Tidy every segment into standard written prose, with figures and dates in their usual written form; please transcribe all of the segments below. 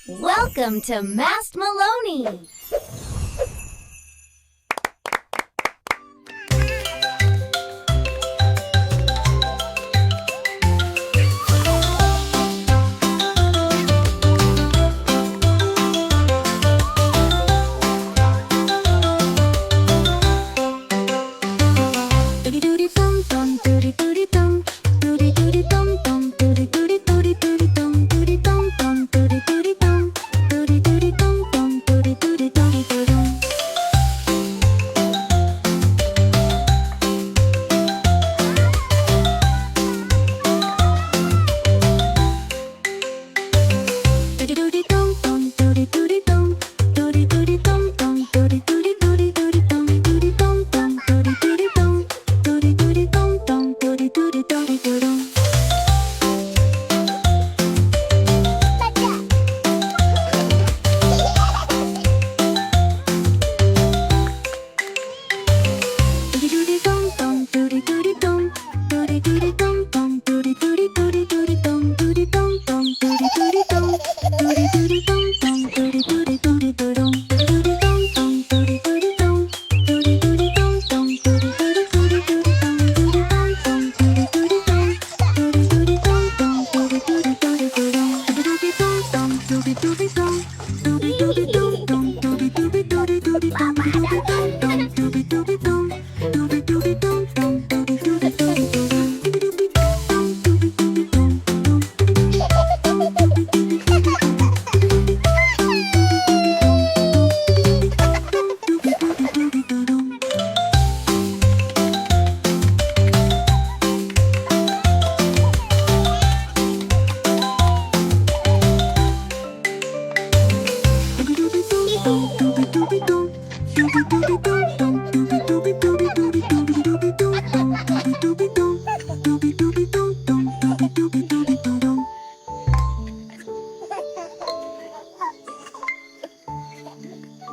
Welcome to Mast Meloni! Dudi dudi dum dum, dudi dudi dum, dudi dudi dum dum, dudi dudi dudi dudi dum, dudi dum dum, dudi dudi dum, dudi dudi dum dum, dudi dudi dudi dum. Dudi dudi dum dum, dudi dudi dum, dudi dudi dum dum, dudi dudi dudi dudi dum, dudi dum dum, dudi dudi dum, dudi dudi dum dum, dudi dudi dudi dum. Dudi dudi dum dum, dudi dudi dum, dudi dudi dum dum, dudi dudi dudi dudi dum, dudi dum dum, dudi dudi dum, dudi dudi dum dum, dudi dudi dudi dum, dudi dum dum, dudi dudi dum, dudi dudi dum dum, dudi dudi dudi dum, dudi dum dum, dudi dudi dum, dudi dudi dum dum, dudi dudi dudi dum, dudi dum dum, dudi dudi dum, dudi dudi dum dum, dudi dudi dudi dudi dum, dudi dum dum, dudi dudi dum, dudi dudi dum dum, dudi dudi dudi dum.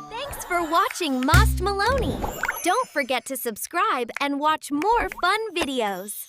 Thanks for watching Mast Meloni! Don't forget to subscribe and watch more fun videos!